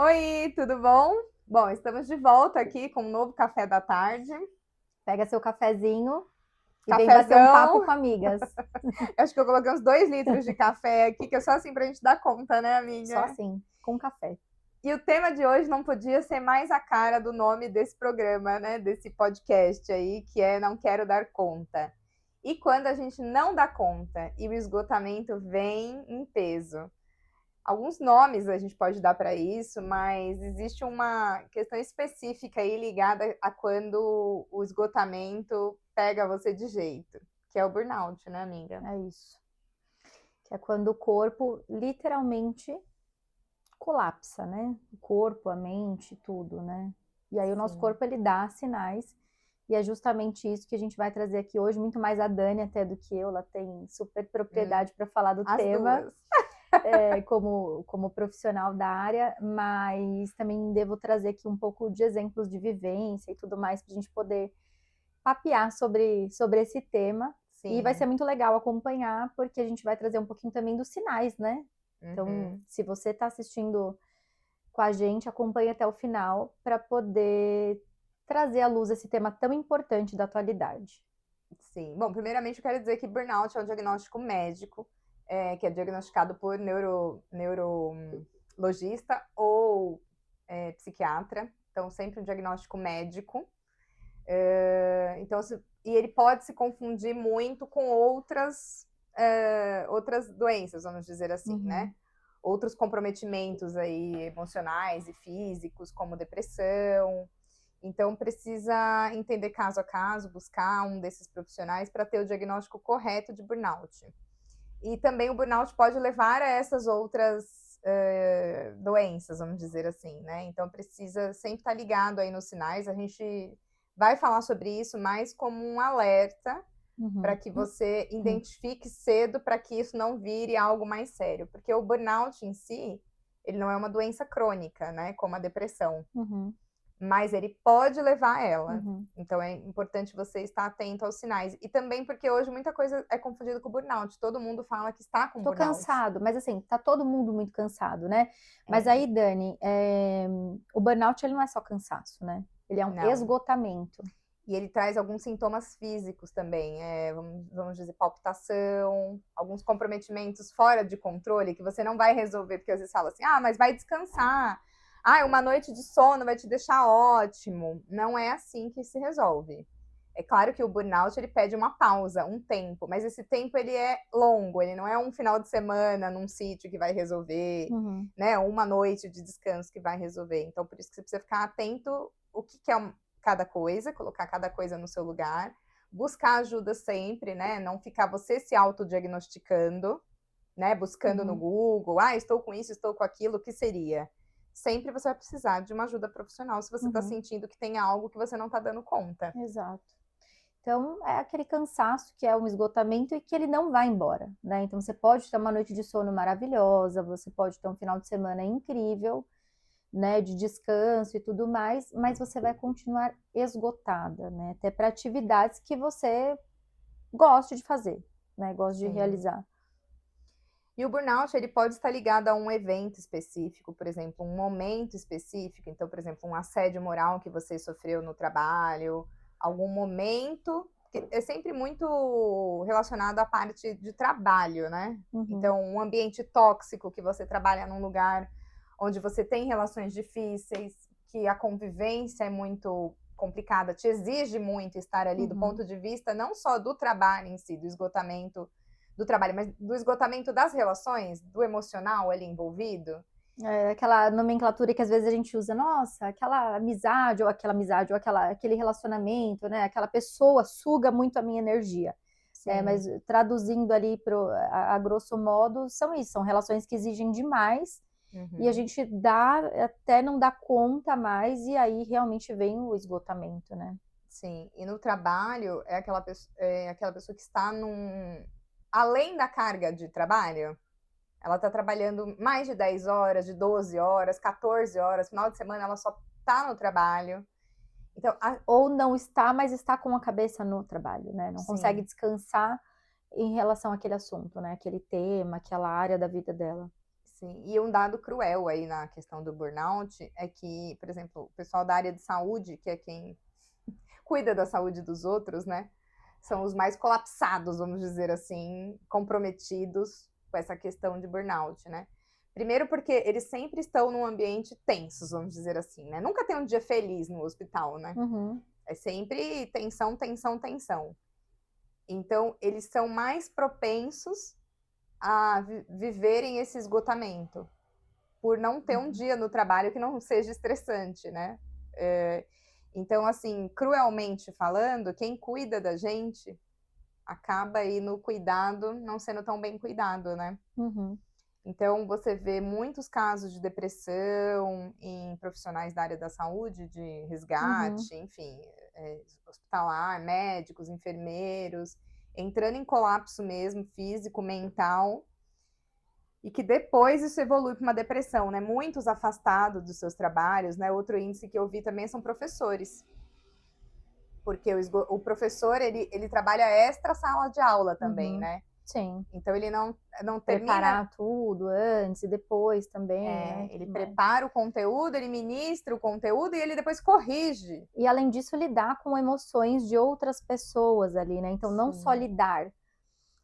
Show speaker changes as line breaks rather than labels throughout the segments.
Oi, tudo bom? Bom, estamos de volta aqui com um novo café da tarde.
Pega seu cafezinho e vem bater um papo
Cafezão.
com amigas.
Acho que eu coloquei uns 2 litros de café aqui, que é só assim pra gente dar conta, né,
Só
amiga?
assim, com café.
E o tema de hoje não podia ser mais a cara do nome desse programa, né? Desse podcast aí, que é Não Quero Dar Conta. E quando a gente não dá conta e o esgotamento vem em peso. Alguns nomes a gente pode dar para isso, mas existe uma questão específica aí ligada a quando o esgotamento pega você de jeito, que é o burnout, né, amiga?
É isso. Que é quando o corpo literalmente colapsa, né? O corpo, a mente, tudo, né? E aí o nosso
Sim.
corpo, ele dá sinais. E é justamente isso que a gente vai trazer aqui hoje, muito mais a Dani até do que eu. Ela tem super propriedade para falar do
As
tema,
duas.
como profissional da área, mas também devo trazer aqui um pouco de exemplos de vivência e tudo mais para a gente poder papear sobre esse tema. E vai ser
Sim.
muito legal acompanhar, porque a gente vai trazer um pouquinho também dos sinais, né? Então,
Uhum.
se você está assistindo com a gente, acompanhe até o final para poder trazer à luz esse tema tão importante da atualidade.
Sim. Bom, primeiramente eu quero dizer que burnout é um diagnóstico médico, que é diagnosticado por neurologista ou psiquiatra. Então, sempre um diagnóstico médico. Então, e ele pode se confundir muito com outras doenças, vamos dizer assim, né?
Uhum.
Outros comprometimentos aí emocionais e físicos, como depressão. Então, precisa entender caso a caso, buscar um desses profissionais para ter o diagnóstico correto de burnout. E também o burnout pode levar a essas outras doenças, vamos dizer assim, né? Então, precisa sempre estar ligado aí nos sinais. A gente vai falar sobre isso mais como um alerta para
Uhum.
que você
Uhum.
identifique cedo para que isso não vire algo mais sério. Porque o burnout em si, ele não é uma doença crônica, né? Como a depressão,
Uhum.
mas ele pode levar a ela.
Uhum.
Então é importante você estar atento aos sinais. E também porque hoje muita coisa é confundida com burnout. Todo mundo fala que está com
Tô
burnout.
cansado, mas assim, tá todo mundo muito cansado, né? Mas
É,
aí, Dani, o burnout ele não é só cansaço, né? Ele é um
não.
esgotamento.
E ele traz alguns sintomas físicos também, vamos dizer, palpitação, alguns comprometimentos fora de controle que você não vai resolver, porque às vezes fala assim, ah, mas vai descansar. Ah, uma noite de sono vai te deixar ótimo. Não é assim que se resolve. É claro que o burnout ele pede uma pausa, um tempo, mas esse tempo ele é longo, ele não é um final de semana num sítio que vai resolver,
Uhum.
né? Uma noite de descanso que vai resolver. Então, por isso que você precisa ficar atento o que é cada coisa, colocar cada coisa no seu lugar, buscar ajuda sempre, né? Não ficar você se autodiagnosticando, né? Buscando no
Uhum.
Google, ah, estou com isso, estou com aquilo, o que seria? Sempre você vai precisar de uma ajuda profissional se você está
Uhum.
sentindo que tem algo que você não está dando conta.
Exato. Então, é aquele cansaço que é um esgotamento e que ele não vai embora, né? Então, você pode ter uma noite de sono maravilhosa, você pode ter um final de semana incrível, né, de descanso e tudo mais, mas você vai continuar esgotada, né? Até para atividades que você goste de fazer, né? Goste de
Sim.
realizar.
E o burnout, ele pode estar ligado a um evento específico, por exemplo, um momento específico. Então, por exemplo, um assédio moral que você sofreu no trabalho, algum momento, que é sempre muito relacionado à parte de trabalho, né?
Uhum.
Então, um ambiente tóxico que você trabalha num lugar onde você tem relações difíceis, que a convivência é muito complicada, te exige muito estar ali do
Uhum.
ponto de vista não só do trabalho em si, do esgotamento do trabalho, mas do esgotamento das relações, do emocional ali envolvido.
É aquela nomenclatura que às vezes a gente usa, nossa, aquela amizade, ou aquele relacionamento, né? Aquela pessoa suga muito a minha energia. É,
Sim.
mas traduzindo ali a grosso modo, são isso, são relações que exigem demais e a
Uhum.
gente dá até não dá conta mais, e aí realmente vem o esgotamento, né?
Sim. E no trabalho é aquela pessoa que está além da carga de trabalho, ela está trabalhando mais de 10 horas, de 12 horas, 14 horas, final de semana ela só está no trabalho. Então,
Ou não está, mas está com a cabeça no trabalho, né? Não consegue
sim,
descansar em relação àquele assunto, né? Aquele tema, aquela área da vida dela.
Sim, e um dado cruel aí na questão do burnout é que, por exemplo, o pessoal da área de saúde, que é quem cuida da saúde dos outros, né? São os mais colapsados, vamos dizer assim, comprometidos com essa questão de burnout, né? Primeiro porque eles sempre estão num ambiente tenso, vamos dizer assim, né? Nunca tem um dia feliz no hospital, né?
Uhum.
É sempre tensão, tensão, tensão. Então, eles são mais propensos a viverem esse esgotamento, por não ter um dia no trabalho que não seja estressante, né? Então, assim, cruelmente falando, quem cuida da gente acaba aí no cuidado não sendo tão bem cuidado, né?
Uhum.
Então, você vê muitos casos de depressão em profissionais da área da saúde, de resgate, enfim, hospitalar, médicos, enfermeiros, entrando em colapso mesmo, físico, mental, e que depois isso evolui para uma depressão, né? Muitos afastados dos seus trabalhos, né? Outro índice que eu vi também são professores. Porque o professor, ele trabalha extra sala de aula também, né?
Sim.
Então, ele não termina...
Preparar tudo antes e depois também, né?
Ele prepara o conteúdo, ele ministra o conteúdo e ele depois corrige.
E, além disso, lidar com emoções de outras pessoas ali, né? Então, não só lidar,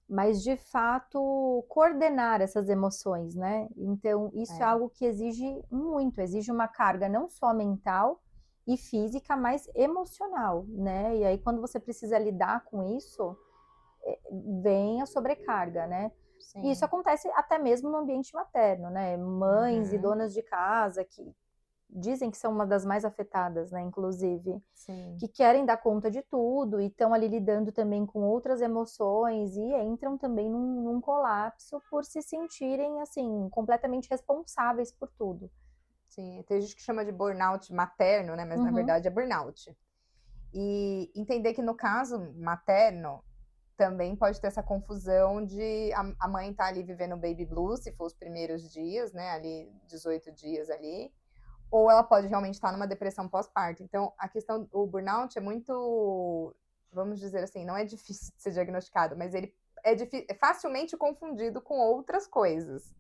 mas, de fato, coordenar essas emoções, né? Então, isso é algo que exige muito, exige uma carga não só mental e física, mas emocional, né? E aí, quando você precisa lidar com isso, vem a sobrecarga, né?
Sim.
E isso acontece até mesmo no ambiente materno, né? Mães e donas de casa que dizem que são uma das mais afetadas, né? Inclusive, que querem dar conta de tudo e estão ali lidando também com outras emoções e entram também num colapso por se sentirem, assim, completamente responsáveis por tudo.
Sim, tem gente que chama de burnout materno, né? Mas na verdade é burnout. E entender que no caso materno também pode ter essa confusão de a mãe tá ali vivendo baby blues, se for os primeiros dias, né? Ali 18 dias ali. Ou ela pode realmente estar numa depressão pós-parto. Então, a questão, o burnout é muito, vamos dizer assim, não é difícil de ser diagnosticado, mas ele é facilmente confundido com outras coisas,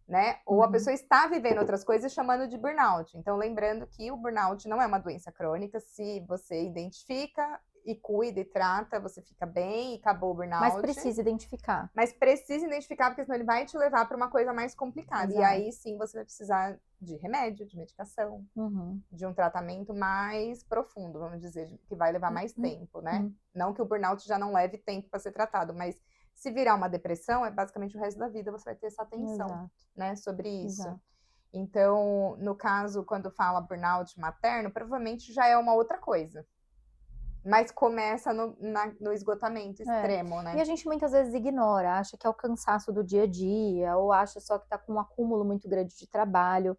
né? Ou a pessoa está vivendo outras coisas chamando de burnout. Então, lembrando que o burnout não é uma doença crônica. Se você identifica e cuida e trata, você fica bem e acabou o burnout.
Mas precisa identificar.
Mas precisa identificar, porque senão ele vai te levar para uma coisa mais complicada.
Exato.
E aí sim você vai precisar de remédio, de medicação, de um tratamento mais profundo, vamos dizer, que vai levar mais tempo, né? Não que o burnout já não leve tempo para ser tratado, mas se virar uma depressão, é basicamente o resto da vida você vai ter essa atenção, né, sobre isso. Exato. Então, no caso, quando fala burnout materno, provavelmente já é uma outra coisa. Mas começa no esgotamento extremo, né?
E a gente muitas vezes ignora, acha que é o cansaço do dia a dia, ou acha só que está com um acúmulo muito grande de trabalho.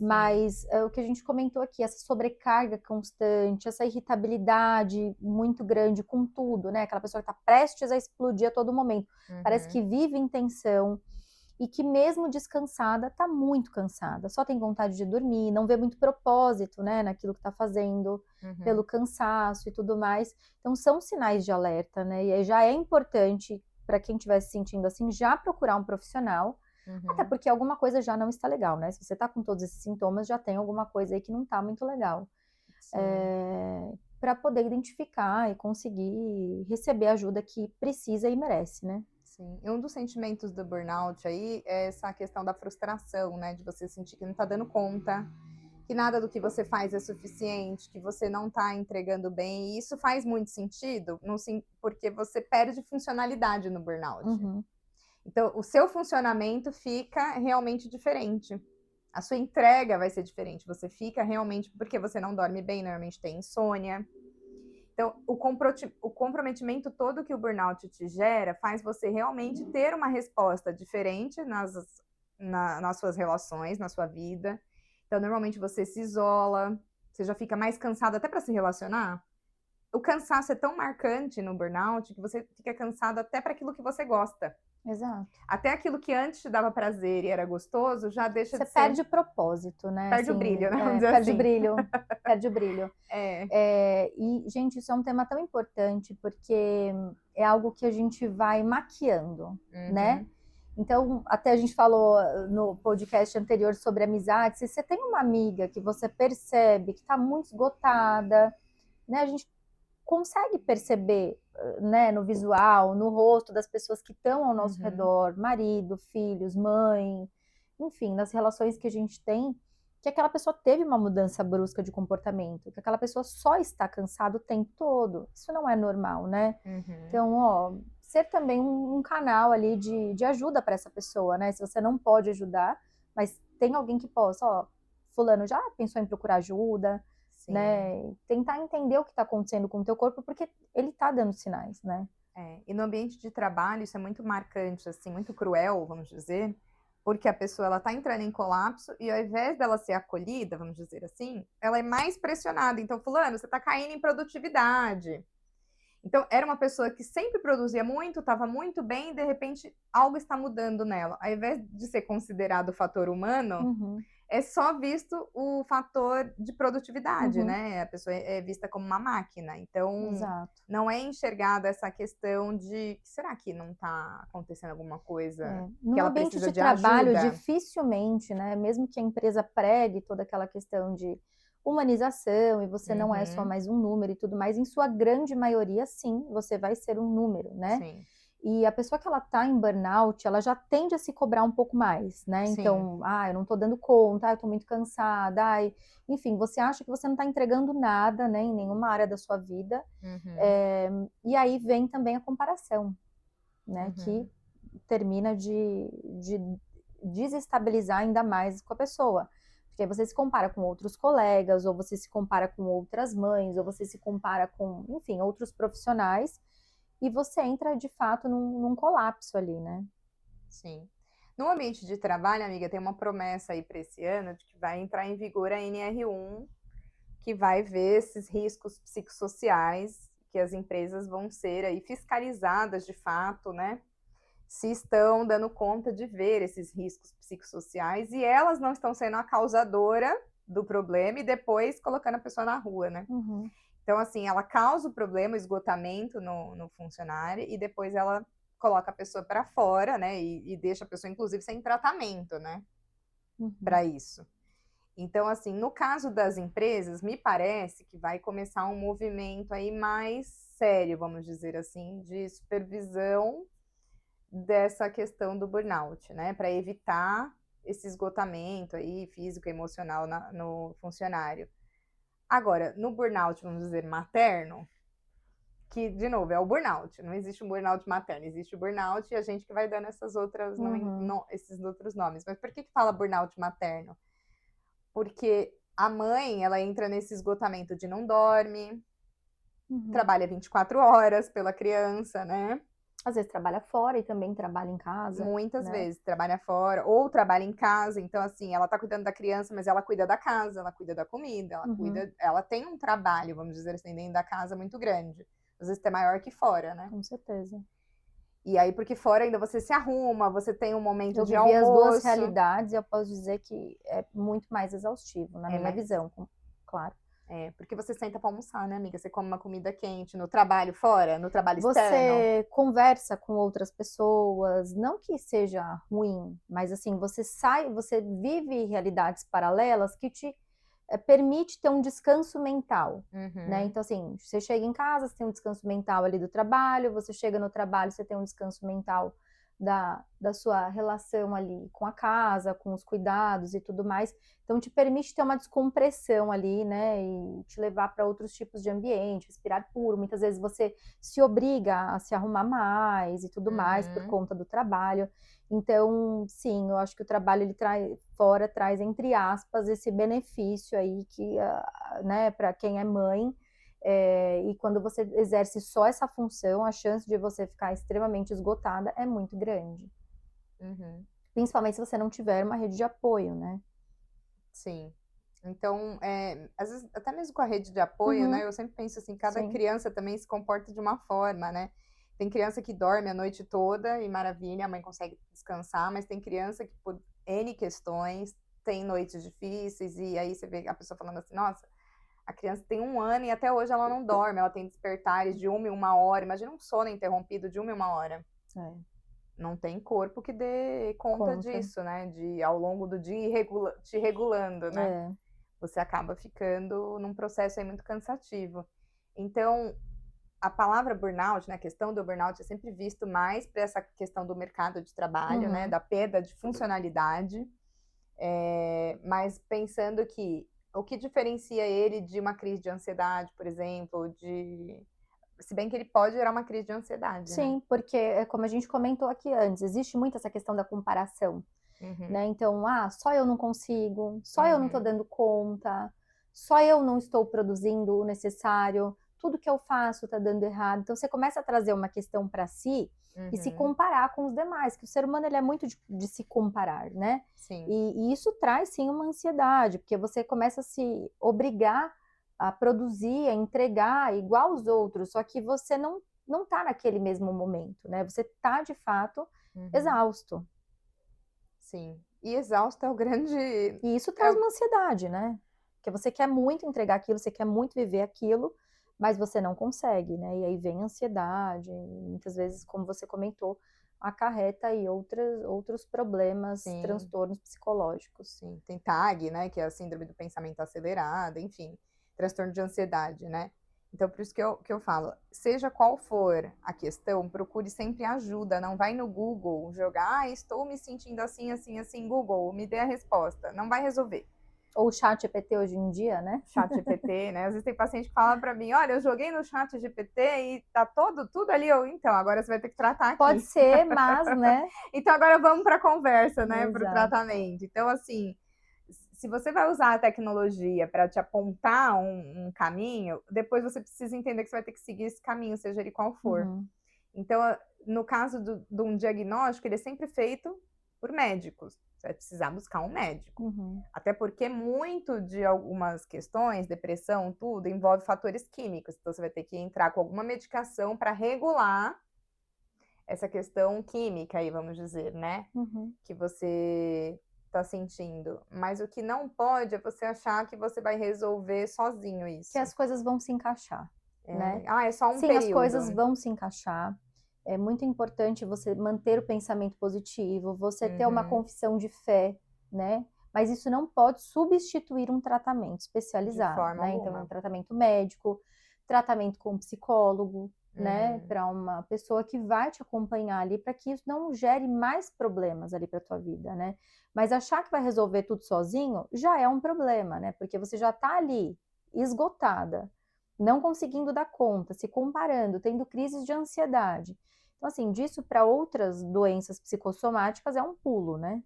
Mas o que a gente comentou aqui, essa sobrecarga constante, essa irritabilidade muito grande com tudo, né? Aquela pessoa que está prestes a explodir a todo momento. Parece que vive em tensão. E que mesmo descansada, tá muito cansada, só tem vontade de dormir, não vê muito propósito, né, naquilo que tá fazendo, pelo cansaço e tudo mais. Então, são sinais de alerta, né, e aí já é importante, para quem estiver se sentindo assim, já procurar um profissional, até porque alguma coisa já não está legal, né, se você tá com todos esses sintomas, já tem alguma coisa aí que não tá muito legal. Para poder identificar e conseguir receber a ajuda que precisa e merece, né?
Sim, e um dos sentimentos do burnout aí é essa questão da frustração, né? De você sentir que não tá dando conta, que nada do que você faz é suficiente, que você não tá entregando bem. E isso faz muito sentido, porque você perde funcionalidade no burnout. Então, o seu funcionamento fica realmente diferente. A sua entrega vai ser diferente. Você fica realmente, porque você não dorme bem, normalmente tem insônia. Então, o comprometimento todo que o burnout te gera faz você realmente ter uma resposta diferente nas suas relações, na sua vida. Então, normalmente você se isola, você já fica mais cansado até para se relacionar. O cansaço é tão marcante no burnout que você fica cansado até para aquilo que você gosta.
Exato.
Até aquilo que antes te dava prazer e era gostoso, já deixa de ser...
Você perde o propósito, né?
Perde
assim,
o brilho, né? Vamos dizer
perde
assim.
o brilho. Perde o brilho. E, gente, isso é um tema tão importante, porque é algo que a gente vai maquiando, né? Então, até a gente falou no podcast anterior sobre amizade. Se você tem uma amiga que você percebe que está muito esgotada, né? A gente consegue perceber, né, no visual, no rosto das pessoas que estão ao nosso redor, marido, filhos, mãe, enfim, nas relações que a gente tem, que aquela pessoa teve uma mudança brusca de comportamento, que aquela pessoa só está cansada o tempo todo. Isso não é normal, né? Então, ó, ser também um canal ali de ajuda para essa pessoa, né? Se você não pode ajudar, mas tem alguém que possa, ó, fulano já pensou em procurar ajuda,
Sim.
né? Tentar entender o que está acontecendo com o teu corpo, porque ele está dando sinais, né?
E no ambiente de trabalho isso é muito marcante, assim, muito cruel, vamos dizer, porque a pessoa ela tá entrando em colapso e ao invés dela ser acolhida, vamos dizer assim, ela é mais pressionada. Então, fulano, você tá caindo em produtividade. Então, era uma pessoa que sempre produzia muito, estava muito bem, e de repente algo está mudando nela. Ao invés de ser considerado o fator humano, é só visto o fator de produtividade, né? A pessoa é vista como uma máquina. Então,
Exato.
não é enxergada essa questão de será que não está acontecendo alguma coisa que
No
ela
ambiente
precisa
de
de
trabalho,
ajuda?
dificilmente, né? Mesmo que a empresa pregue toda aquela questão de humanização e você não é só mais um número e tudo mais, em sua grande maioria, sim, você vai ser um número, né?
Sim,
E a pessoa que ela tá em burnout, ela já tende a se cobrar um pouco mais, né?
sim.
Então, eu não tô dando conta, eu tô muito cansada, enfim, você acha que você não tá entregando nada, né, em nenhuma área da sua vida. E aí vem também a comparação, né? Que termina de desestabilizar ainda mais com a pessoa. Porque você se compara com outros colegas, ou você se compara com outras mães, ou você se compara com, enfim, outros profissionais, e você entra de fato num colapso ali, né?
Sim. No ambiente de trabalho, amiga, tem uma promessa aí para esse ano de que vai entrar em vigor a NR1, que vai ver esses riscos psicossociais, que as empresas vão ser aí fiscalizadas de fato, né? Se estão dando conta de ver esses riscos psicossociais e elas não estão sendo a causadora do problema e depois colocando a pessoa na rua, né? Então, assim, ela causa o problema, o esgotamento no funcionário e depois ela coloca a pessoa para fora, né? E deixa a pessoa, inclusive, sem tratamento, né? Para isso. Então, assim, no caso das empresas, me parece que vai começar um movimento aí mais sério, vamos dizer assim, de supervisão dessa questão do burnout, né? Para evitar esse esgotamento aí físico e emocional no funcionário. Agora, no burnout, vamos dizer, materno, que, de novo, é o burnout, não existe um burnout materno, existe o burnout e a gente que vai dando essas outras, esses outros nomes. Mas por que fala burnout materno? Porque a mãe, ela entra nesse esgotamento de não dorme, trabalha 24 horas pela criança, né?
Às vezes trabalha fora e também trabalha em casa.
Muitas
né?
vezes trabalha fora ou trabalha em casa, então assim, ela tá cuidando da criança, mas ela cuida da casa, ela cuida da comida, ela cuida, ela tem um trabalho, vamos dizer assim, dentro da casa muito grande. Às vezes é maior que fora, né?
Com certeza.
E aí, porque fora ainda você se arruma, você tem um momento
Eu
de
vivi as duas
almoço.
realidades e eu posso dizer que é muito mais exaustivo, na minha visão, claro.
Porque você senta para almoçar, né, amiga? Você come uma comida quente no trabalho fora, no trabalho externo.
Você conversa com outras pessoas, não que seja ruim, mas assim, você vive realidades paralelas que te permite ter um descanso mental, né? Então, assim, você chega em casa, você tem um descanso mental ali do trabalho, você chega no trabalho, você tem um descanso mental da sua relação ali com a casa, com os cuidados e tudo mais. Então, te permite ter uma descompressão ali, né? E te levar para outros tipos de ambiente, respirar puro. Muitas vezes você se obriga a se arrumar mais e tudo mais por conta do trabalho. Então, sim, eu acho que o trabalho ele traz, entre aspas, esse benefício aí que, né, para quem é mãe, e quando você exerce só essa função, a chance de você ficar extremamente esgotada é muito grande. Principalmente se você não tiver uma rede de apoio, né?
Sim. Então, às vezes, até mesmo com a rede de apoio, né? Eu sempre penso assim, cada criança também se comporta de uma forma, né? Tem criança que dorme a noite toda e maravilha, a mãe consegue descansar, mas tem criança que por N questões tem noites difíceis e aí você vê a pessoa falando assim, nossa, a criança tem 1 ano e até hoje ela não dorme, ela tem despertares de 1 em 1 hora, imagina um sono interrompido de 1 em 1 hora. não tem corpo que dê conta disso, né? De ao longo do dia te regulando, né? Você acaba ficando num processo aí muito cansativo. Então, a palavra burnout, né, a questão do burnout é sempre visto mais para essa questão do mercado de trabalho, né, da perda de funcionalidade, mas pensando que o que diferencia ele de uma crise de ansiedade, por exemplo, se bem que ele pode gerar uma crise de ansiedade,
Sim,
né?
porque, como a gente comentou aqui antes, existe muito essa questão da comparação, né? Então, só eu não consigo, só eu não estou dando conta, só eu não estou produzindo o necessário, tudo que eu faço está dando errado. Então, você começa a trazer uma questão para si e se comparar com os demais, que o ser humano ele é muito de se comparar, né?
Sim.
E isso traz, sim, uma ansiedade, porque você começa a se obrigar a produzir, a entregar igual aos outros, só que você não tá naquele mesmo momento, né? Você tá, de fato, exausto.
Sim. E exausto é o grande...
E isso traz uma ansiedade, né? Porque você quer muito entregar aquilo, você quer muito viver aquilo, mas você não consegue, né? E aí vem a ansiedade, e muitas vezes, como você comentou, acarreta aí outros problemas, transtornos psicológicos.
Sim, tem TAG, né? Que é a síndrome do pensamento acelerado, enfim, transtorno de ansiedade, né? Então, por isso que eu falo, seja qual for a questão, procure sempre ajuda, não vai no Google jogar, estou me sentindo assim, assim, assim, Google, me dê a resposta, não vai resolver.
Ou o chat GPT hoje em dia, né?
Chat GPT, né? Às vezes tem paciente que fala para mim, olha, eu joguei no chat GPT e tá tudo ali, então, agora você vai ter que tratar aqui.
Pode ser, mas, né?
Então, agora vamos para a conversa, né? Para o
Exato.
tratamento. Então, assim, se você vai usar a tecnologia para te apontar um caminho, depois você precisa entender que você vai ter que seguir esse caminho, seja ele qual for. Então, no caso de um diagnóstico, ele é sempre feito por médicos. Você vai precisar buscar um médico. Até porque muito de algumas questões, depressão, tudo, envolve fatores químicos. Então, você vai ter que entrar com alguma medicação para regular essa questão química aí, vamos dizer, né? Que você tá sentindo. Mas o que não pode é você achar que você vai resolver sozinho isso.
Que as coisas vão se encaixar, né?
É só um
Sim,
período.
as coisas vão se encaixar. É muito importante você manter o pensamento positivo, você ter uma confissão de fé, né? Mas isso não pode substituir um tratamento especializado,
De forma
né?
alguma.
Então, um tratamento médico, tratamento com psicólogo, né? Para uma pessoa que vai te acompanhar ali, para que isso não gere mais problemas ali para tua vida, né? Mas achar que vai resolver tudo sozinho já é um problema, né? Porque você já tá ali esgotada, não conseguindo dar conta, se comparando, tendo crises de ansiedade. Então, assim, disso para outras doenças psicossomáticas é um pulo, né?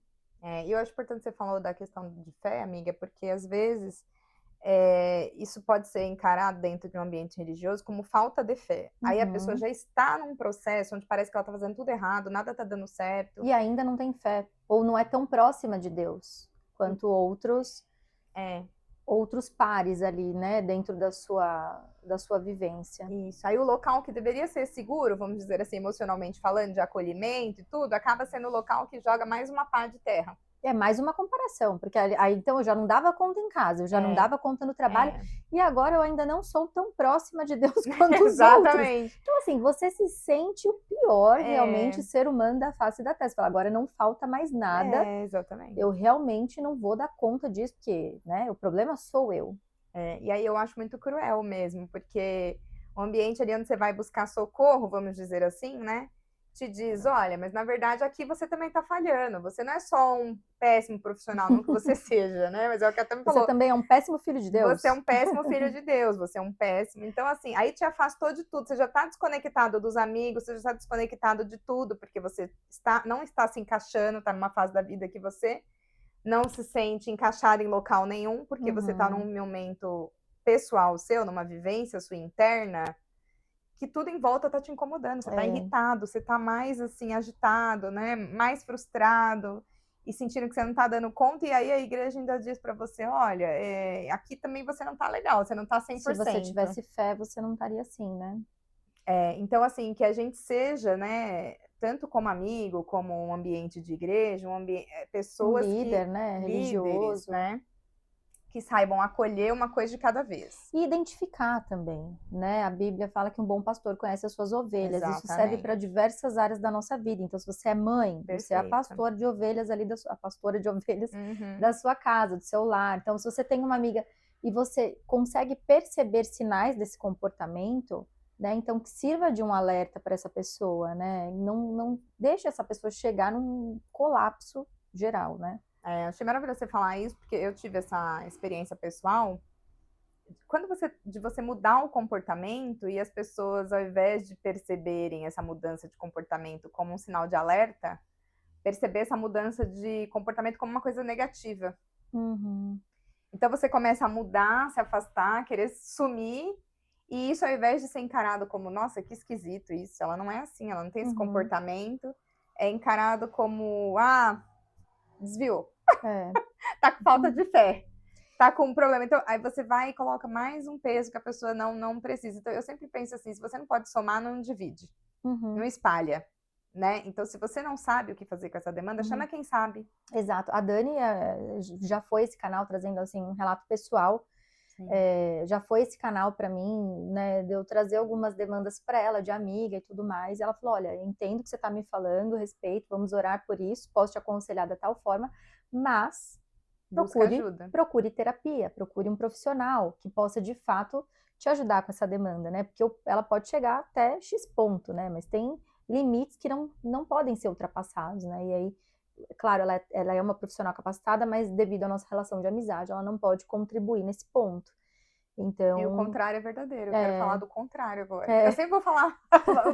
E eu acho importante você falar da questão de fé, amiga, porque às vezes isso pode ser encarado dentro de um ambiente religioso como falta de fé. Aí a pessoa já está num processo onde parece que ela está fazendo tudo errado, nada está dando certo.
E ainda não tem fé, ou não é tão próxima de Deus quanto outros pares ali, né, dentro da sua vivência.
Isso. Aí o local que deveria ser seguro, vamos dizer assim, emocionalmente falando, de acolhimento e tudo, acaba sendo o local que joga mais uma pá de terra.
É mais uma comparação, porque aí então eu já não dava conta em casa, eu já não dava conta no trabalho, e agora eu ainda não sou tão próxima de Deus quanto os outros. Então, assim, você se sente o pior realmente ser humano da face da terra. Você fala, agora não falta mais nada.
Exatamente.
Eu realmente não vou dar conta disso, porque, né, o problema sou eu.
E aí eu acho muito cruel mesmo, porque o ambiente ali onde você vai buscar socorro, vamos dizer assim, né? Te diz, olha, mas na verdade aqui você também tá falhando. Você não é só um péssimo profissional, não que você seja, né? Mas é o que até me falou.
Você também é um péssimo filho de Deus.
Você é um péssimo filho de Deus, você é um péssimo. Então, assim, aí te afastou de tudo. Você já tá desconectado dos amigos, você já tá desconectado de tudo, porque você não está se encaixando, tá numa fase da vida que você não se sente encaixado em local nenhum, porque você tá num momento pessoal seu, numa vivência sua interna, que tudo em volta tá te incomodando, você tá irritado, você tá mais assim, agitado, né, mais frustrado, e sentindo que você não tá dando conta, e aí a igreja ainda diz pra você, olha, aqui também você não tá legal, você não tá 100%.
Se você tivesse fé, você não estaria assim, né?
Então, assim, que a gente seja, né, tanto como amigo, como um ambiente de igreja, pessoas
líder,
que...
né,
líderes,
religioso,
né, que saibam acolher uma coisa de cada vez.
E identificar também, né? A Bíblia fala que um bom pastor conhece as suas ovelhas. Isso serve
Exatamente.
para diversas áreas da nossa vida. Então, se você é mãe, você é a
Perfeito.
pastora de ovelhas ali, a pastora de ovelhas
Uhum.
da sua casa, do seu lar. Então, se você tem uma amiga e você consegue perceber sinais desse comportamento, né? Então, que sirva de um alerta para essa pessoa, né? Não deixe essa pessoa chegar num colapso geral, né?
Achei maravilhoso você falar isso, porque eu tive essa experiência pessoal. De você mudar o comportamento e as pessoas, ao invés de perceberem essa mudança de comportamento como um sinal de alerta, perceber essa mudança de comportamento como uma coisa negativa.
Uhum.
Então você começa a mudar, se afastar, querer sumir, e isso, ao invés de ser encarado como, nossa, que esquisito isso, ela não é assim, ela não tem esse comportamento, é encarado como, desviou. Tá com falta de fé. Tá com um problema. Então, aí você vai e coloca mais um peso que a pessoa não precisa. Então, eu sempre penso assim, se você não pode somar, não divide. Não espalha, né? Então, se você não sabe o que fazer com essa demanda, chama quem sabe.
Exato. A Dani já foi esse canal trazendo, assim, um relato pessoal. Já foi esse canal para mim, né, de eu trazer algumas demandas para ela, de amiga e tudo mais. E ela falou, olha, entendo o que você está me falando, respeito, vamos orar por isso, posso te aconselhar da tal forma, mas procure terapia, procure um profissional que possa, de fato, te ajudar com essa demanda, né? Porque ela pode chegar até X ponto, né? Mas tem limites que não podem ser ultrapassados, né? E aí, claro, ela é uma profissional capacitada, mas devido à nossa relação de amizade, ela não pode contribuir nesse ponto. Então,
e o contrário é verdadeiro. Eu quero falar do contrário agora. Eu sempre vou falar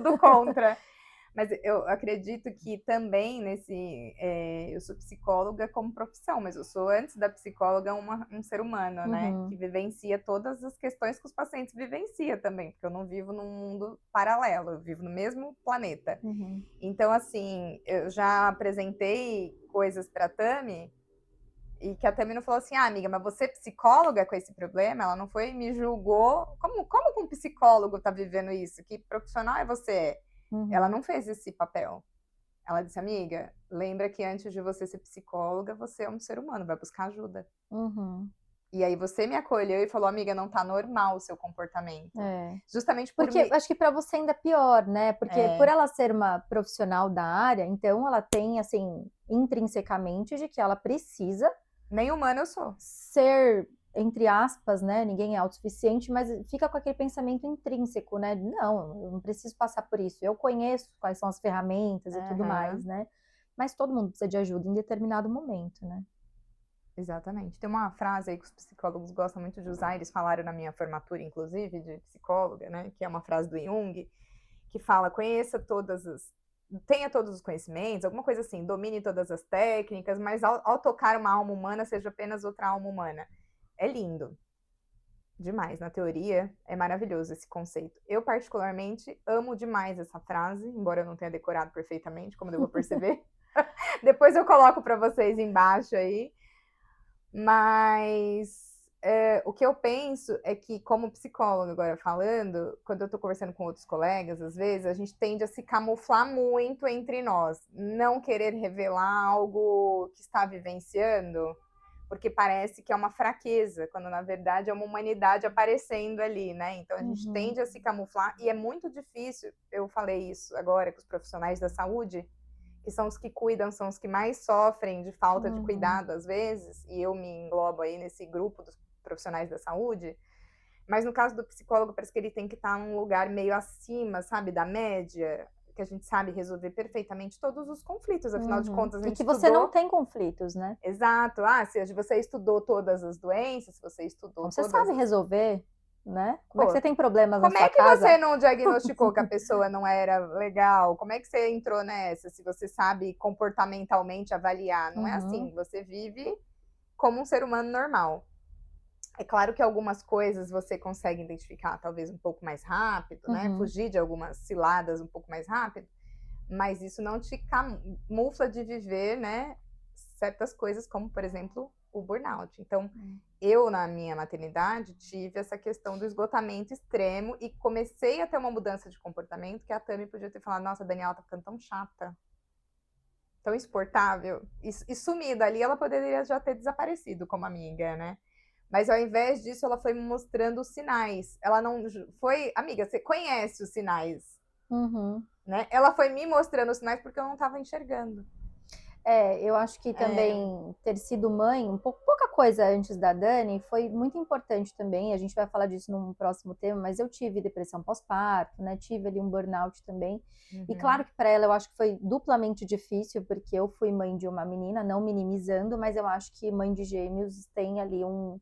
do contra. Mas eu acredito que também eu sou psicóloga como profissão, mas eu sou, antes da psicóloga, um ser humano, né? Que vivencia todas as questões que os pacientes vivenciam também, porque eu não vivo num mundo paralelo, eu vivo no mesmo planeta. Então, assim, eu já apresentei coisas para a Tami, e que a Tami não falou assim, amiga, mas você é psicóloga com esse problema? Ela não foi e me julgou. Como que um psicólogo tá vivendo isso? Que profissional é você? Ela não fez esse papel. Ela disse, amiga, lembra que antes de você ser psicóloga, você é um ser humano, vai buscar ajuda. E aí você me acolheu e falou, amiga, não tá normal o seu comportamento. Justamente
porque acho que para você ainda é pior, né? Porque por ela ser uma profissional da área, então ela tem, assim, intrinsecamente de que ela precisa...
Nem humana eu sou.
Ser, entre aspas, né? Ninguém é autossuficiente, mas fica com aquele pensamento intrínseco, né? Não, eu não preciso passar por isso. Eu conheço quais são as ferramentas e tudo mais, né? Mas todo mundo precisa de ajuda em determinado momento, né?
Exatamente. Tem uma frase aí que os psicólogos gostam muito de usar, eles falaram na minha formatura, inclusive, de psicóloga, né? Que é uma frase do Jung, que fala, tenha todos os conhecimentos, alguma coisa assim, domine todas as técnicas, mas ao tocar uma alma humana, seja apenas outra alma humana. É lindo. Demais. Na teoria, é maravilhoso esse conceito. Eu, particularmente, amo demais essa frase, embora eu não tenha decorado perfeitamente, como eu vou perceber. Depois eu coloco para vocês embaixo aí. Mas o que eu penso é que, como psicóloga agora falando, quando eu estou conversando com outros colegas, às vezes, a gente tende a se camuflar muito entre nós. Não querer revelar algo que está vivenciando, porque parece que é uma fraqueza, quando na verdade é uma humanidade aparecendo ali, né? Então a gente tende a se camuflar e é muito difícil, eu falei isso agora com os profissionais da saúde, que são os que cuidam, são os que mais sofrem de falta de cuidado às vezes, e eu me englobo aí nesse grupo dos profissionais da saúde, mas no caso do psicólogo parece que ele tem que estar num lugar meio acima, sabe, da média, que a gente sabe resolver perfeitamente todos os conflitos, afinal de contas a gente
estudou... você não tem conflitos, né?
Exato, se você estudou todas as doenças, se você estudou
você sabe resolver, né? Como é que você tem problemas na sua casa?
Como é que você não diagnosticou que a pessoa não era legal? Como é que você entrou nessa? Se você sabe comportamentalmente avaliar, não é assim, você vive como um ser humano normal. É claro que algumas coisas você consegue identificar talvez um pouco mais rápido, né? Fugir de algumas ciladas um pouco mais rápido, mas isso não te camufla de viver, né, certas coisas como, por exemplo, o burnout. Então, eu, na minha maternidade, tive essa questão do esgotamento extremo e comecei a ter uma mudança de comportamento que a Tami podia ter falado, nossa, a Daniela tá ficando tão chata, tão insuportável, e sumida ali, ela poderia já ter desaparecido como amiga, né? Mas ao invés disso, ela foi me mostrando os sinais. Ela não foi, amiga, você conhece os sinais,
Uhum.
né? Ela foi me mostrando os sinais porque eu não estava enxergando.
Eu acho que também ter sido mãe, pouca coisa antes da Dani, foi muito importante também. A gente vai falar disso num próximo tema, mas eu tive depressão pós-parto, né? Tive ali um burnout também. E claro que para ela eu acho que foi duplamente difícil, porque eu fui mãe de uma menina, não minimizando, mas eu acho que mãe de gêmeos tem ali um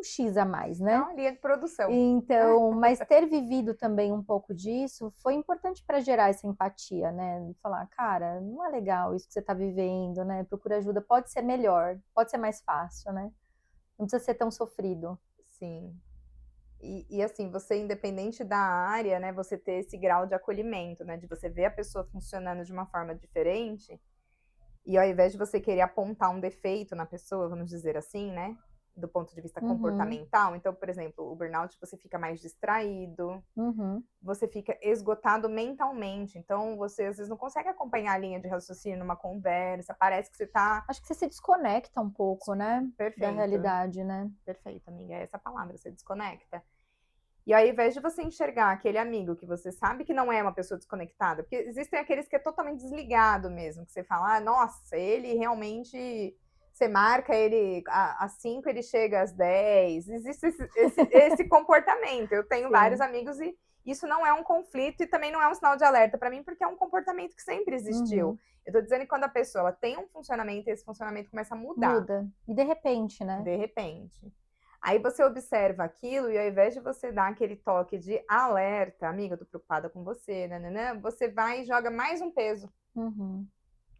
X a mais,
É
né?
uma linha de produção.
Então, mas ter vivido também um pouco disso foi importante para gerar essa empatia, né? Falar, cara, não é legal isso que você está vivendo, né? Procura ajuda, pode ser melhor, pode ser mais fácil, né? Não precisa ser tão sofrido.
Sim. E assim, você, independente da área, né, você ter esse grau de acolhimento, né, de você ver a pessoa funcionando de uma forma diferente, e ao invés de você querer apontar um defeito na pessoa, vamos dizer assim, né, do ponto de vista comportamental, então, por exemplo, o burnout, você fica mais distraído, você fica esgotado mentalmente, então você às vezes não consegue acompanhar a linha de raciocínio numa conversa, parece que você tá...
Acho que você se desconecta um pouco, né?
Perfeito.
Da realidade, né?
Perfeito, amiga, é essa palavra, você desconecta. E ao invés de você enxergar aquele amigo que você sabe que não é uma pessoa desconectada, porque existem aqueles que é totalmente desligado mesmo, que você fala, ah, nossa, ele realmente, você marca ele às 5, ele chega às 10. Existe esse comportamento. Eu tenho vários amigos e isso não é um conflito e também não é um sinal de alerta para mim, porque é um comportamento que sempre existiu. Eu tô dizendo que quando a pessoa ela tem um funcionamento, esse funcionamento começa a mudar.
Muda. E de repente, né?
De repente. Aí você observa aquilo e ao invés de você dar aquele toque de alerta, amiga, eu tô preocupada com você, nananã, você vai e joga mais um peso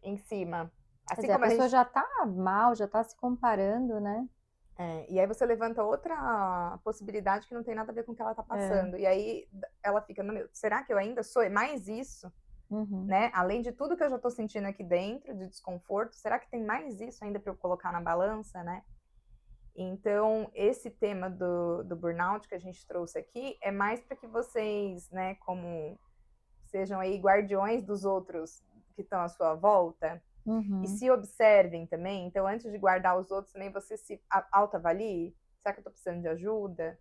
em cima.
Quer
Assim
dizer,
como
a pessoa já tá mal, já tá se comparando, né?
e aí você levanta outra possibilidade que não tem nada a ver com o que ela tá passando. E aí ela fica, meu, será que eu ainda sou? É mais isso? Né? Além de tudo que eu já tô sentindo aqui dentro, de desconforto, será que tem mais isso ainda para eu colocar na balança, né? Então, esse tema do burnout que a gente trouxe aqui é mais para que vocês, né, como sejam aí guardiões dos outros que estão à sua volta, e se observem também. Então, antes de guardar os outros, também você se autoavalie. Será que eu estou precisando de ajuda?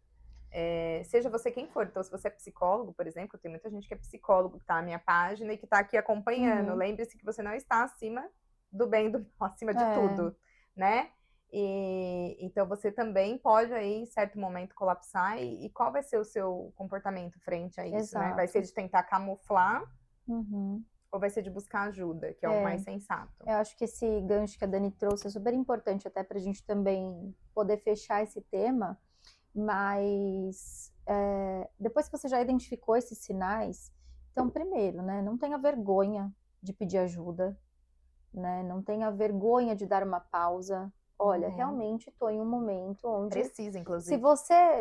Seja você quem for. Então, se você é psicólogo, por exemplo, tem muita gente que é psicólogo que está na minha página e que está aqui acompanhando. Lembre-se que você não está acima do bem, acima de tudo, né? E então você também pode aí, em certo momento, colapsar. E qual vai ser o seu comportamento frente a isso, né? Vai ser de tentar camuflar ou vai ser de buscar ajuda, que é o mais sensato?
Eu acho que esse gancho que a Dani trouxe é super importante até para a gente também poder fechar esse tema, mas depois que você já identificou esses sinais, então primeiro, né, não tenha vergonha de pedir ajuda, né, não tenha vergonha de dar uma pausa. Olha, realmente estou em um momento onde...
Precisa, inclusive.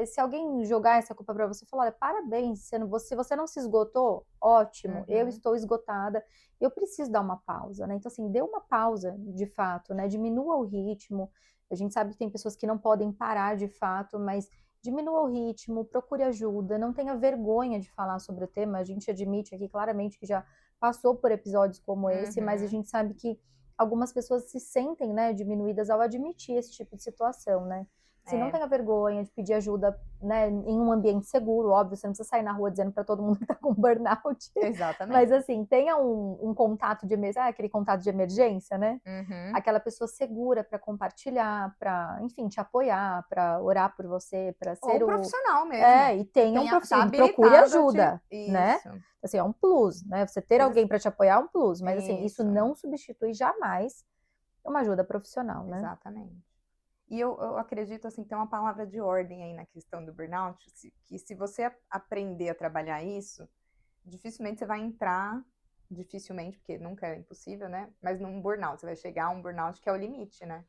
Se alguém jogar essa culpa para você, falar, olha, parabéns, se você não se esgotou, ótimo, eu estou esgotada, eu preciso dar uma pausa, né? Então, assim, dê uma pausa, de fato, né? Diminua o ritmo. A gente sabe que tem pessoas que não podem parar, de fato, mas diminua o ritmo, procure ajuda, não tenha vergonha de falar sobre o tema. A gente admite aqui claramente que já passou por episódios como esse, mas a gente sabe que algumas pessoas se sentem, né, diminuídas ao admitir esse tipo de situação, né? Se não tenha vergonha de pedir ajuda, né, em um ambiente seguro, óbvio, você não precisa sair na rua dizendo para todo mundo que tá com burnout.
Exatamente.
Mas assim, tenha um contato de emergência, aquele contato de emergência, né? Aquela pessoa segura para compartilhar, para, enfim, te apoiar, para orar por você, para ser
ou profissional mesmo.
E tenha um profissional,
tá
procure ajuda, né?
Isso.
Assim, é um plus, né? Você ter alguém para te apoiar é um plus, mas assim, isso
Isso.
não substitui jamais uma ajuda profissional, né?
Exatamente. E eu acredito, assim, tem uma palavra de ordem aí na questão do burnout, que se você aprender a trabalhar isso, dificilmente você vai entrar, dificilmente, porque nunca é impossível, né? Mas num burnout, você vai chegar a um burnout que é o limite, né?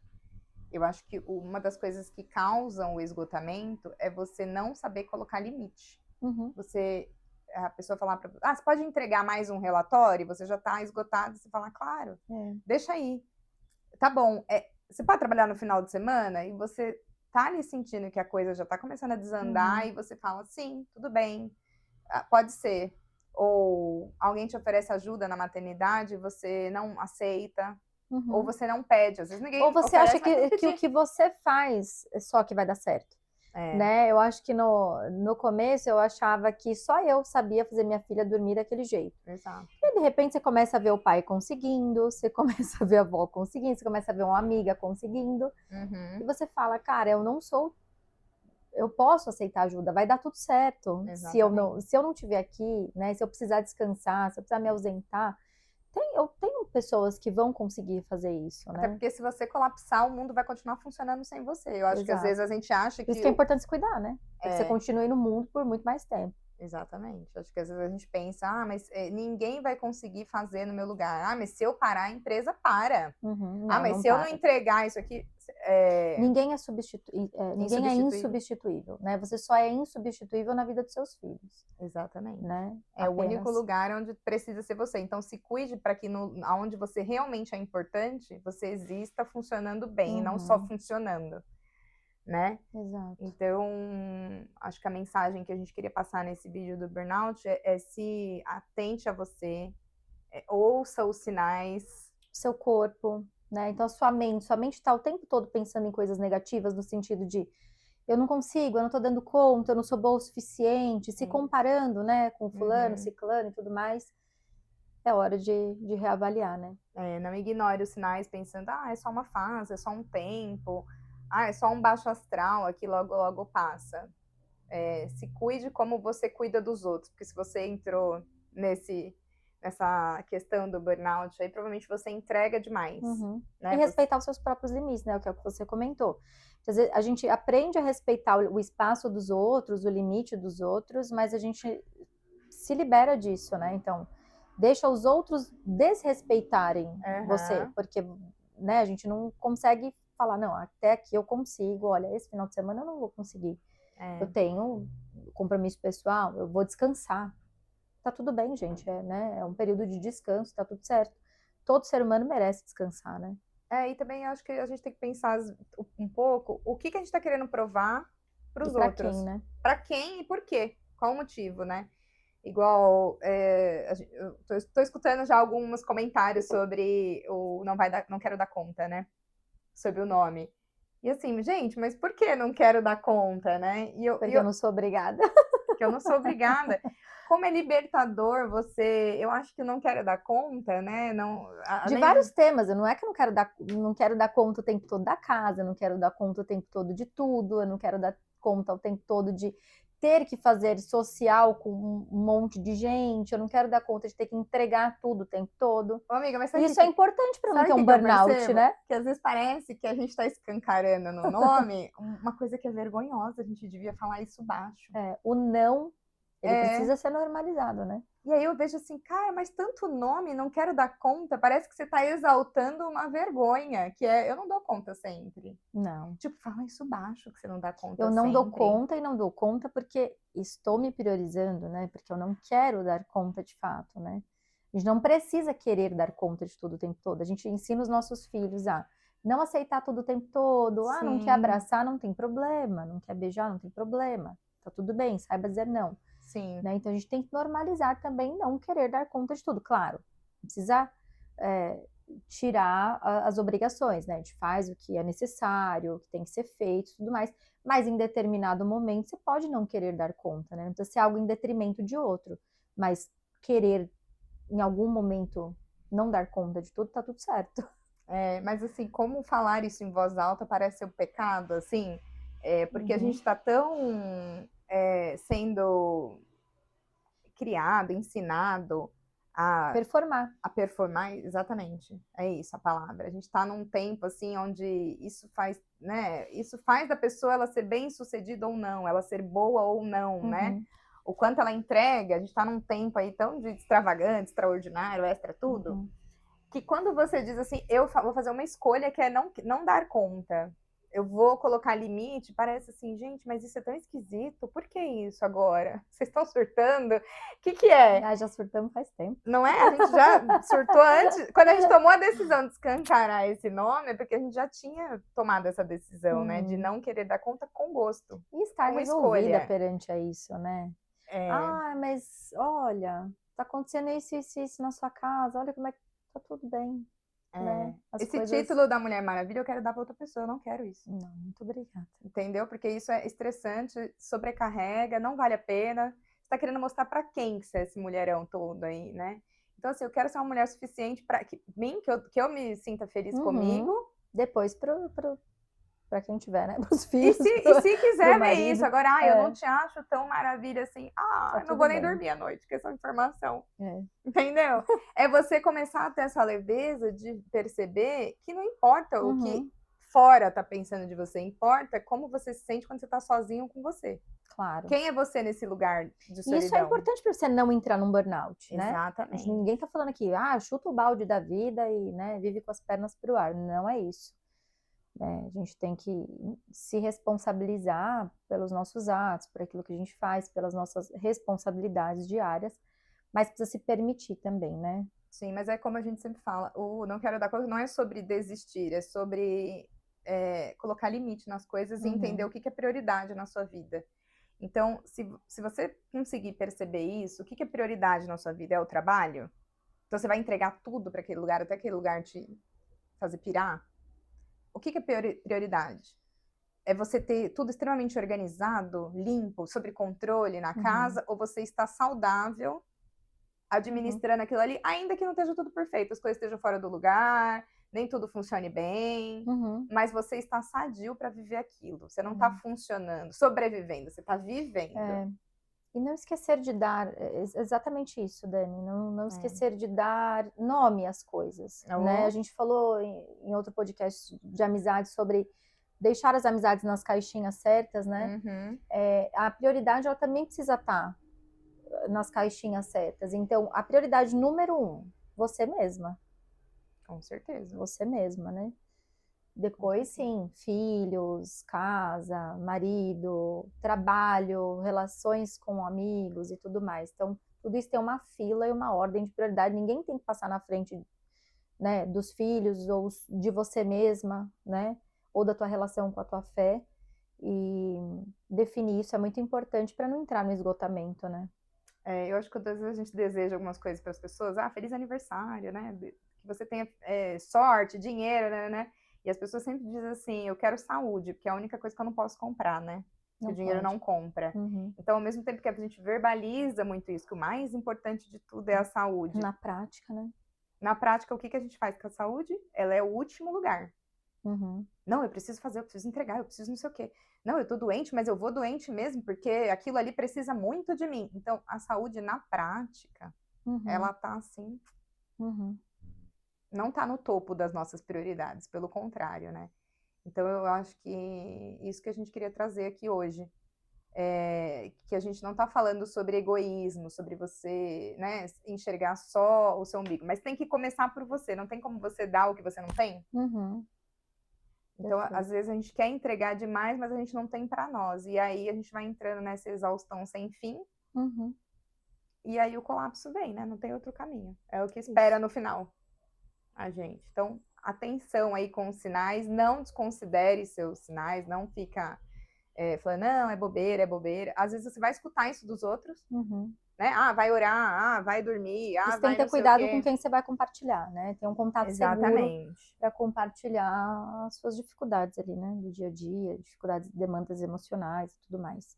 Eu acho que uma das coisas que causam o esgotamento é você não saber colocar limite. A pessoa falar para você pode entregar mais um relatório? Você já está esgotado, você fala, claro, deixa aí. Tá bom, você pode trabalhar no final de semana e você tá ali sentindo que a coisa já tá começando a desandar e você fala, sim, tudo bem, pode ser. Ou alguém te oferece ajuda na maternidade e você não aceita, Ou você não pede, às vezes ninguém
Ou você acha
oferece, mas tem
que o
pedir.
que você faz é só que vai dar certo, né? Eu acho que no começo eu achava que só eu sabia fazer minha filha dormir daquele jeito.
Exato.
E de repente você começa a ver o pai conseguindo, você começa a ver a avó conseguindo, você começa a ver uma amiga conseguindo, e você fala, cara, eu posso aceitar ajuda, vai dar tudo certo.
Exatamente.
Se eu não estiver aqui, né, se eu precisar descansar, se eu precisar me ausentar, eu tenho pessoas que vão conseguir fazer isso,
Até
né?
porque se você colapsar, o mundo vai continuar funcionando sem você. Eu acho que às
Exato.
vezes a gente acha
Por isso
que
que é importante se cuidar, né? Para que você
é,
continue no mundo por muito mais tempo.
exatamente. Acho que às vezes a gente pensa, mas ninguém vai conseguir fazer no meu lugar. Ah, mas se eu parar, a empresa para.
Uhum.
Ah,
Não,
mas
não
se eu não
para.
entregar isso aqui,
Ninguém ninguém é
insubstituível.
insubstituível, né? Você só é insubstituível na vida dos seus filhos,
Exatamente.
né?
É o único
Apenas.
lugar onde precisa ser você. Então, se cuide para que aonde você realmente é importante, você exista funcionando bem, e não só
Uhum.
funcionando, né?
Exato.
Então, acho que a mensagem que a gente queria passar nesse vídeo do burnout é se atente a você, ouça os sinais.
Seu corpo, né? Então, sua mente está o tempo todo pensando em coisas negativas, no sentido de eu não consigo, eu não estou dando conta, eu não sou boa o suficiente, se comparando, né, com fulano,
Uhum.
ciclano e tudo mais, é hora de reavaliar, né?
Não ignore os sinais pensando, é só uma fase, é só um tempo, é só um baixo astral, aqui logo logo passa. Se cuide como você cuida dos outros, porque se você entrou nessa questão do burnout, aí provavelmente você entrega demais.
Uhum.
Né?
E respeitar os seus próprios limites, né? Que é o que você comentou. Às vezes, a gente aprende a respeitar o espaço dos outros, o limite dos outros, mas a gente se libera disso, né? Então, deixa os outros desrespeitarem você, porque, né, a gente não consegue falar, não, até aqui eu consigo, olha, esse final de semana eu não vou conseguir. Eu tenho compromisso pessoal, eu vou descansar. Tá tudo bem, gente, né? É um período de descanso, tá tudo certo. Todo ser humano merece descansar, né?
E também acho que a gente tem que pensar um pouco o que a gente está querendo provar para
E
os
pra
outros.
quem, né?
Para quem e por quê? Qual o motivo, né? Igual, eu tô escutando já alguns comentários sobre o não quero dar conta, né? Sobre o nome. E assim, gente, mas por que não quero dar conta, né?
Porque eu não sou obrigada.
Porque eu não sou obrigada. Como é libertador eu acho que não quero dar conta, né? Não,
De
além
vários temas, eu não é que eu não quero dar conta o tempo todo da casa, eu não quero dar conta o tempo todo de tudo, eu não quero dar conta o tempo todo de ter que fazer social com um monte de gente, eu não quero dar conta de ter que entregar tudo o tempo todo.
Ô, amiga, mas
Isso é importante para não ter um burnout, né?
Que às vezes parece que a gente está escancarando no nome uma coisa que é vergonhosa, a gente devia falar isso baixo.
O não, ele precisa ser normalizado, né?
E aí eu vejo assim, cara, mas tanto nome, não quero dar conta, parece que você está exaltando uma vergonha, que eu não dou conta sempre.
Não.
Tipo, fala isso baixo, que você não dá conta
Eu não
sempre.
dou conta e não dou conta porque estou me priorizando, né? Porque eu não quero dar conta de fato, né? A gente não precisa querer dar conta de tudo o tempo todo. A gente ensina os nossos filhos a não aceitar tudo o tempo todo. Não quer abraçar, não tem problema. Não quer beijar, não tem problema. Tá tudo bem, saiba dizer não.
Sim.
Né? Então a gente tem que normalizar também não querer dar conta de tudo. Claro, precisa tirar as obrigações, né? A gente faz o que é necessário, o que tem que ser feito e tudo mais. Mas em determinado momento você pode não querer dar conta, né? Não precisa ser algo em detrimento de outro. Mas querer, em algum momento, não dar conta de tudo, tá tudo certo.
Mas assim, como falar isso em voz alta parece ser um pecado, assim, porque a gente está tão sendo criado, ensinado a performar, exatamente, é isso a palavra. A gente está num tempo assim onde isso faz, né? Isso faz da pessoa ela ser bem sucedida ou não, ela ser boa ou não, né? O quanto ela entrega, a gente está num tempo aí tão de extravagante, extraordinário, extra tudo, que quando você diz assim, eu vou fazer uma escolha que é não dar conta, eu vou colocar limite, parece assim, gente, mas isso é tão esquisito, por que isso agora? Vocês estão surtando? O que é?
Já surtamos faz tempo.
Não é? A gente já surtou antes. Quando a gente tomou a decisão de escancarar esse nome, é porque a gente já tinha tomado essa decisão, né? De não querer dar conta com gosto.
E estar resolvida perante a isso, né? Mas olha, tá acontecendo isso na sua casa, olha como é que tá tudo bem. né?
Esse título da Mulher Maravilha eu quero dar para outra pessoa, eu não quero isso.
Não, muito obrigada.
Entendeu? Porque isso é estressante, sobrecarrega, não vale a pena. Você tá querendo mostrar para quem que você é esse mulherão todo aí, né? Então, assim, eu quero ser uma mulher suficiente para que eu me sinta feliz comigo.
Depois para quem tiver, né? Para os
E
filhos.
se quiser ver isso, agora, eu não te acho tão maravilha assim.
Tá
não vou
tudo
nem
bem.
dormir à noite, porque essa informação. Entendeu? É você começar a ter essa leveza de perceber que não importa o que fora tá pensando de você, importa como você se sente quando você tá sozinho com você.
Claro.
Quem é você nesse lugar de solidão?
Isso é importante para você não entrar num burnout, né?
Exatamente.
Ninguém tá falando aqui, chuta o balde da vida e, né, vive com as pernas pro ar. Não é isso. A gente tem que se responsabilizar pelos nossos atos, por aquilo que a gente faz, pelas nossas responsabilidades diárias, mas precisa se permitir também, né?
Sim, mas é como a gente sempre fala, o não quero dar conta não é sobre desistir, é sobre colocar limite nas coisas e entender o que é prioridade na sua vida. Então, se você conseguir perceber isso, o que é prioridade na sua vida? É o trabalho? Então, você vai entregar tudo para aquele lugar, até aquele lugar te fazer pirar? O que é prioridade? É você ter tudo extremamente organizado, limpo, sob controle na casa, ou você está saudável, administrando aquilo ali, ainda que não esteja tudo perfeito, as coisas estejam fora do lugar, nem tudo funcione bem, mas você está sadio para viver aquilo. Você não está funcionando, sobrevivendo, você está vivendo.
E não esquecer de dar, exatamente isso, Dani, não esquecer de dar nome às coisas, né? A gente falou em outro podcast de amizade sobre deixar as amizades nas caixinhas certas, né? A prioridade, ela também precisa estar nas caixinhas certas. Então, a prioridade número 1, você mesma.
Com certeza.
Você mesma, né? Depois, sim, filhos, casa, marido, trabalho, relações com amigos e tudo mais. Então, tudo isso tem uma fila e uma ordem de prioridade. Ninguém tem que passar na frente, né, dos filhos ou de você mesma, né? Ou da tua relação com a tua fé. E definir isso é muito importante para não entrar no esgotamento, né?
Eu acho que às vezes a gente deseja algumas coisas para as pessoas. Feliz aniversário, né? Que você tenha sorte, dinheiro, né? E as pessoas sempre dizem assim, eu quero saúde, porque é a única coisa que eu não posso comprar, né? Que o dinheiro não compra. Então, ao mesmo tempo que a gente verbaliza muito isso, que o mais importante de tudo é a saúde.
Na prática, né?
Na prática, o que a gente faz com a saúde? Ela é o último lugar. Não, eu preciso fazer, eu preciso entregar, eu preciso não sei o quê. Não, eu tô doente, mas eu vou doente mesmo, porque aquilo ali precisa muito de mim. Então, a saúde na prática, ela tá assim... Não tá no topo das nossas prioridades, pelo contrário, né? Então, eu acho que isso que a gente queria trazer aqui hoje. Que a gente não tá falando sobre egoísmo, sobre você, né, enxergar só o seu umbigo, mas tem que começar por você, não tem como você dar o que você não tem. Então, às vezes a gente quer entregar demais, mas a gente não tem para nós, e aí a gente vai entrando nessa exaustão sem fim, e aí o colapso vem, né, não tem outro caminho, é o que espera no final a gente. Então, atenção aí com os sinais, não desconsidere seus sinais, não fica falando, não, é bobeira, é bobeira. Às vezes você vai escutar isso dos outros, né? Vai orar, vai dormir,
Você
vai
tem que ter
não sei o
cuidado
quê.
com quem você vai compartilhar, né? Tem um contato
Exatamente.
seguro para compartilhar as suas dificuldades ali, né? Do dia a dia, dificuldades, demandas emocionais e tudo mais.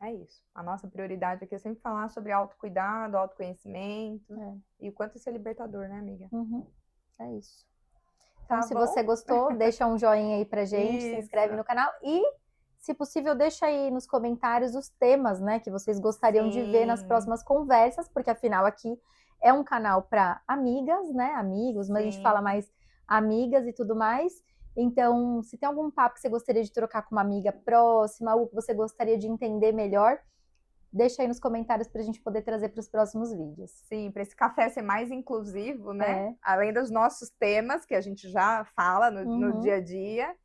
É isso. A nossa prioridade aqui é sempre falar sobre autocuidado, autoconhecimento e o quanto isso é libertador, né, amiga?
É isso. Então,
Tá
se
bom?
você gostou, deixa um joinha aí pra gente, se inscreve no canal e, se possível, deixa aí nos comentários os temas, né, que vocês gostariam de ver nas próximas conversas, porque afinal aqui é um canal para amigas, né, amigos, mas a gente fala mais amigas e tudo mais. Então, se tem algum papo que você gostaria de trocar com uma amiga próxima, algo que você gostaria de entender melhor, deixa aí nos comentários para a gente poder trazer para os próximos vídeos.
Sim, para esse café ser mais inclusivo, né? Além dos nossos temas, que a gente já fala no dia a dia,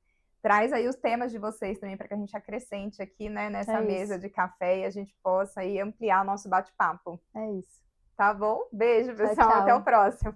traz aí os temas de vocês também, para que a gente acrescente aqui, né, nessa mesa de café e a gente possa aí ampliar o nosso bate-papo.
É isso.
Tá bom? Beijo, pessoal.
Tchau, tchau.
Até o próximo.